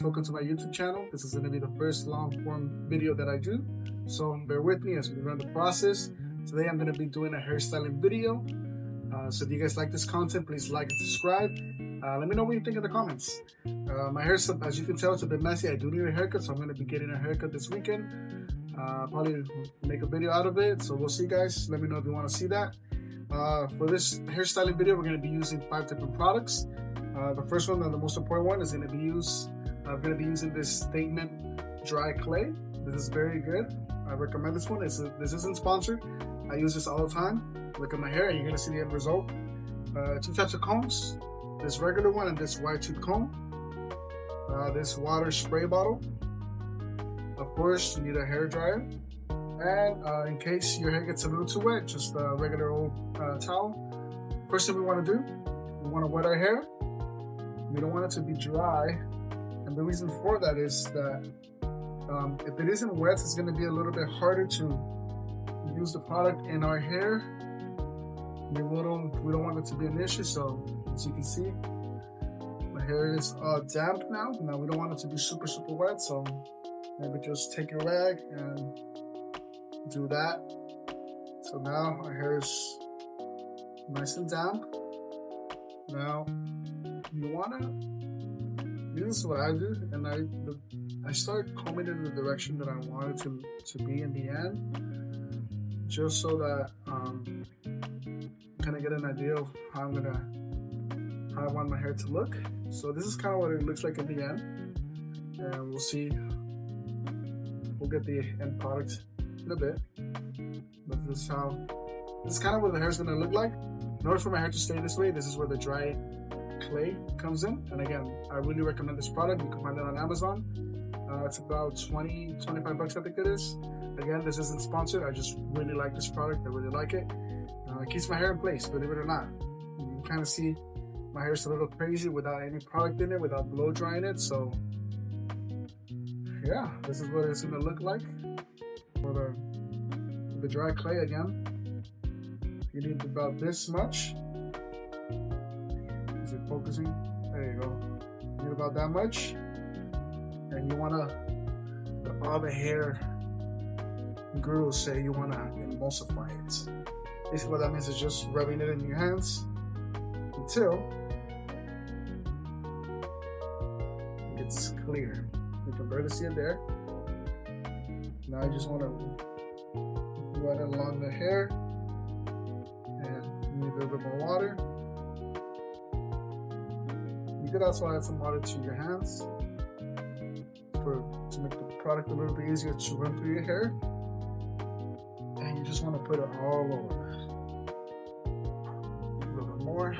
Welcome to my YouTube channel. This is going to be the first long form video that I do, so bear with me as we run the process. Today I'm going to be doing a hairstyling video, so if you guys like this content, please like and subscribe. Let me know what you think in the comments. My hair, as you can tell, it's a bit messy. I do need a haircut, so I'm going to be getting a haircut this weekend. Probably make a video out of it, so we'll see, guys. Let me know if you want to see that. For this hairstyling video, we're going to be using 5 different products. The first one, and the most important one, is going to be I'm going to be using this Statement Dry Clay. This is very good. I recommend this one. This isn't sponsored. I use this all the time. Look at my hair and you're going to see the end result. 2 types of combs. This regular one and this wide tooth comb. This water spray bottle. Of course, you need a hair dryer. And in case your hair gets a little too wet, just a regular old towel. First thing we want to do, we want to wet our hair. We don't want it to be dry. And the reason for that is that if it isn't wet, it's going to be a little bit harder to use the product in our hair. We don't want it to be an issue. So as you can see, my hair is damp now. Now we don't want it to be super wet. So maybe just take your rag and do that. So now our hair is nice and damp. Now you wanna, this is what I do, and I start combing it in the direction that I want it to be in the end, just so that kind of get an idea of how I want my hair to look. So this is kind of what it looks like in the end, and we'll see. We'll get the end product in a bit, but this is kind of what the hair is going to look like. In order for my hair to stay this way, this is where the dry clay comes in. And again, I really recommend this product. You can find it on Amazon. It's about 20-25 bucks, I think it is. Again, this isn't sponsored. I just really like this product. I really like it. It keeps my hair in place, believe it or not. You can kind of see my hair's a little crazy without any product in it, without blow drying it. So yeah, this is what it's going to look like for the dry clay. Again, you need about this much. Is it focusing? There you go. You need about that much, and you want to, all the hair gurus say you want to emulsify it. Basically what that means is just rubbing it in your hands until it gets clear. You can barely see it there. Now I just want to run it along the hair, and you need a little bit more water. You could also add some water to your hands to make the product a little bit easier to run through your hair. And you just want to put it all over. A little bit more.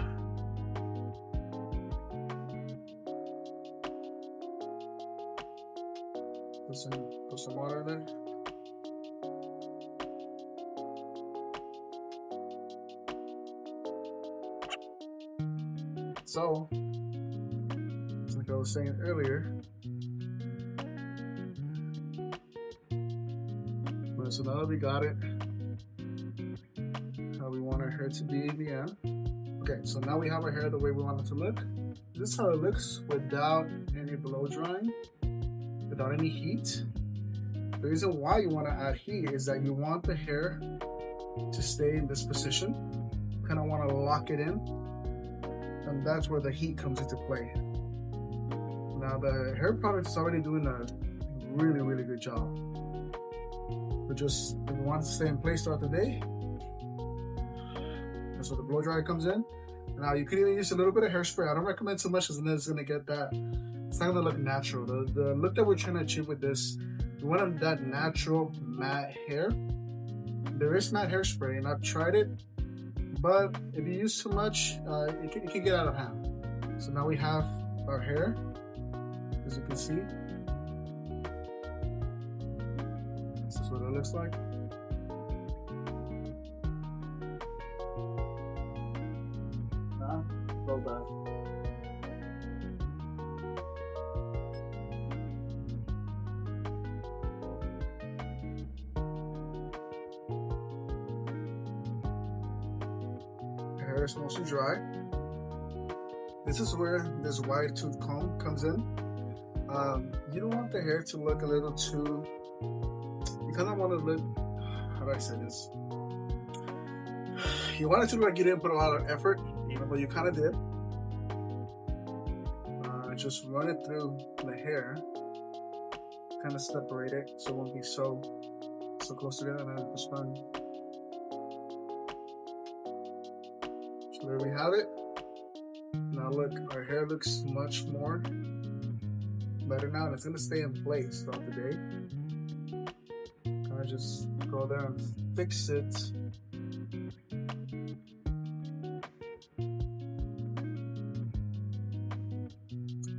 Put some water there. So, like I was saying earlier, so now that we got it, how we want our hair to be in the end. Okay, so now we have our hair the way we want it to look. This is how it looks without any blow drying, without any heat. The reason why you want to add heat is that you want the hair to stay in this position. You kind of want to lock it in, and that's where the heat comes into play. Now the hair product is already doing a really good job. But just if we want it to stay in place throughout the day, that's where the blow dryer comes in. Now you can even use a little bit of hairspray. I don't recommend too much, because then it's gonna get that. It's not gonna look natural. The look that we're trying to achieve with this, we want that natural matte hair. There is matte hairspray, and I've tried it, but if you use too much, it can get out of hand. So now we have our hair, as you can see. This is what it looks like. Now, go back. The hair is mostly dry. This is where this wide tooth comb comes in. You don't want the hair to look a little too, you kind of want to look, how do I say this? You want it to look like you didn't put a lot of effort, but you kind of did. Just run it through the hair, kind of separate it so it won't be so close together, and then just run. So there we have it. Now look, our hair looks much more better now, and it's gonna stay in place throughout the day. Kind of just go there and fix it.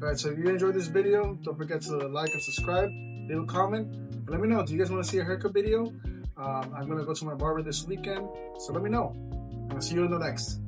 Alright, so if you enjoyed this video, don't forget to like and subscribe, leave a comment, and let me know, do you guys want to see a haircut video? I'm going to go to my barber this weekend, so let me know. And I'll see you in the next.